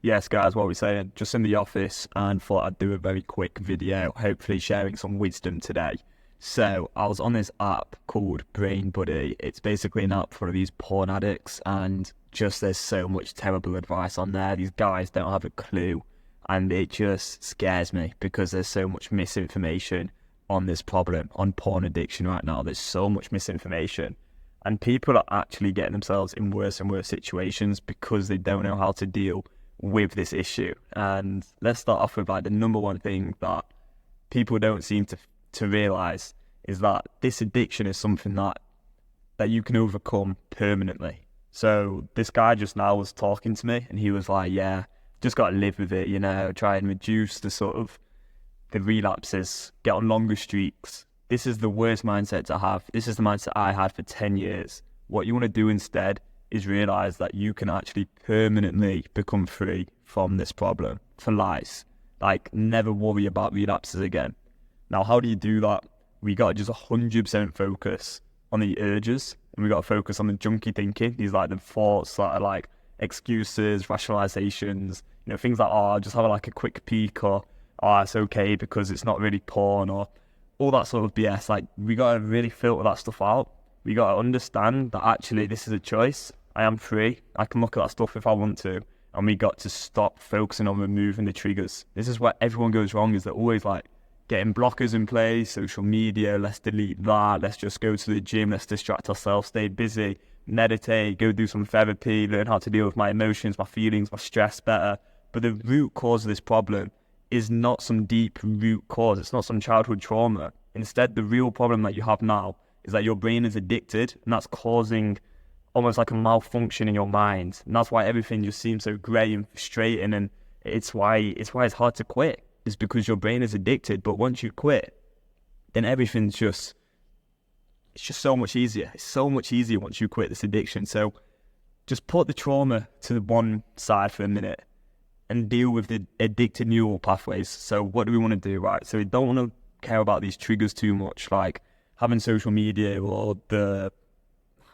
Yes, guys, what we're saying, just in the office, and thought I'd do a very quick video, hopefully sharing some wisdom today. So I was on this app called Brain Buddy. It's basically an app for these porn addicts, and just there's so much terrible advice on there. These guys don't have a clue, and it just scares me because there's so much misinformation on this problem, on porn addiction right now. There's so much misinformation, and people are actually getting themselves in worse and worse situations because they don't know how to deal with this issue. And let's start off with like the number one thing that people don't seem to realize is that this addiction is something that you can overcome permanently. So this guy just now was talking to me, and he was like, yeah, just got to live with it, try and reduce the relapses, get on longer streaks. This is the worst mindset to have. This is the mindset I had for 10 years. What you want to do instead is realize that you can actually permanently become free from this problem for life. Like, never worry about relapses again. Now, how do you do that? We got to just 100% focus on the urges, and we got to focus on the junky thinking. These like the thoughts that are like excuses, rationalizations, things like, oh, I'll just have like a quick peek, or oh, it's okay because it's not really porn, or all that sort of BS. Like, we got to really filter that stuff out. We got to understand that actually this is a choice. I am free. I can look at that stuff if I want to. And we got to stop focusing on removing the triggers. This is where everyone goes wrong, is they're always like getting blockers in place, social media, let's delete that, let's just go to the gym, let's distract ourselves, stay busy, meditate, go do some therapy, learn how to deal with my emotions, my feelings, my stress better. But the root cause of this problem is not some deep root cause. It's not some childhood trauma. Instead, the real problem that you have now is that your brain is addicted, and that's causing almost like a malfunction in your mind. And that's why everything just seems so grey and frustrating, and it's why it's hard to quit. It's because your brain is addicted. But once you quit, then everything's it's just so much easier. It's so much easier once you quit this addiction. So just put the trauma to the one side for a minute and deal with the addicted neural pathways. So what do we want to do, right? So we don't want to care about these triggers too much, like having social media or the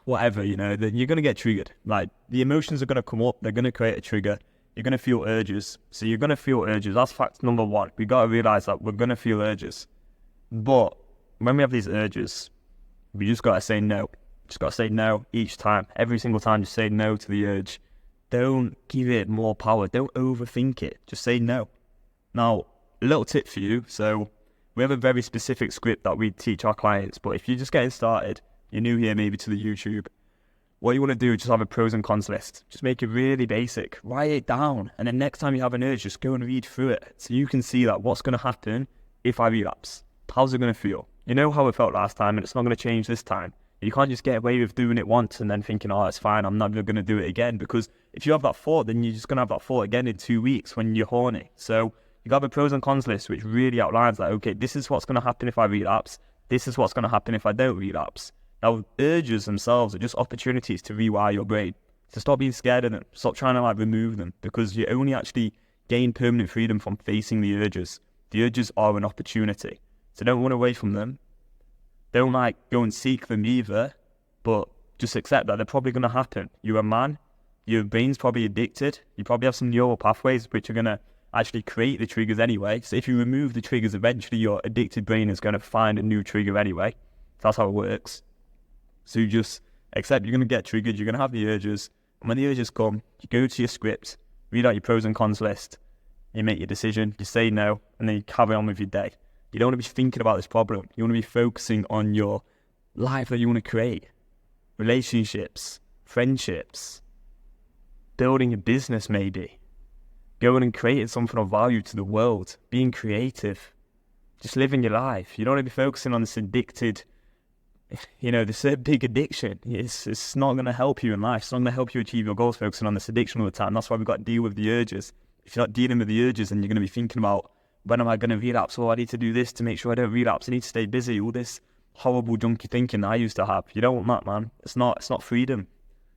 whatever, then you're going to get triggered. Like, the emotions are going to come up, they're going to create a trigger, you're going to feel urges. So you're going to feel urges. That's fact number one. We got to realize that we're going to feel urges. But when we have these urges, we just got to say no. Just got to say no each time. Every single time, just say no to the urge. Don't give it more power. Don't overthink it. Just say no. Now, a little tip for you. So we have a very specific script that we teach our clients. But if you're just getting started, you're new here maybe to the YouTube, what you want to do is just have a pros and cons list. Just make it really basic. Write it down. And then next time you have an urge, just go and read through it. So you can see that what's going to happen if I relapse. How's it going to feel? You know how it felt last time, and it's not going to change this time. You can't just get away with doing it once and then thinking, oh, it's fine, I'm never going to do it again. Because if you have that thought, then you're just going to have that thought again in 2 weeks when you're horny. So you got a pros and cons list which really outlines like, okay, this is what's going to happen if I relapse. This is what's going to happen if I don't relapse. Now, urges themselves are just opportunities to rewire your brain. So stop being scared of them. Stop trying to remove them, because you only actually gain permanent freedom from facing the urges. The urges are an opportunity. So don't run away from them. Don't go and seek them either, but just accept that they're probably going to happen. You're a man. Your brain's probably addicted. You probably have some neural pathways which are going to actually create the triggers anyway. So if you remove the triggers, eventually your addicted brain is going to find a new trigger anyway. That's how it works. So you just accept you're going to get triggered, you're going to have the urges, and when the urges come, you go to your script, read out your pros and cons list, you make your decision, you say no, and then you carry on with your day. You don't want to be thinking about this problem. You want to be focusing on your life that you want to create. Relationships, friendships, building a business maybe, going and creating something of value to the world, being creative, just living your life. You don't want to be focusing on this addicted, this big addiction. It's not going to help you in life. It's not going to help you achieve your goals focusing on this addiction all the time. That's why we've got to deal with the urges. If you're not dealing with the urges, then you're going to be thinking about, when am I going to relapse? Oh, I need to do this to make sure I don't relapse. I need to stay busy. All this horrible junky thinking that I used to have. You don't want that, man. It's not freedom.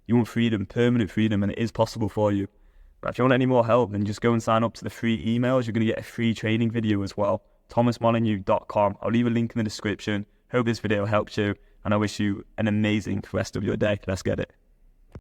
You want freedom, permanent freedom, and it is possible for you. But if you want any more help, then just go and sign up to the free emails. You're going to get a free training video as well. thomasmolyneux.com. I'll leave a link in the description. Hope this video helped you, and I wish you an amazing rest of your day. Let's get it.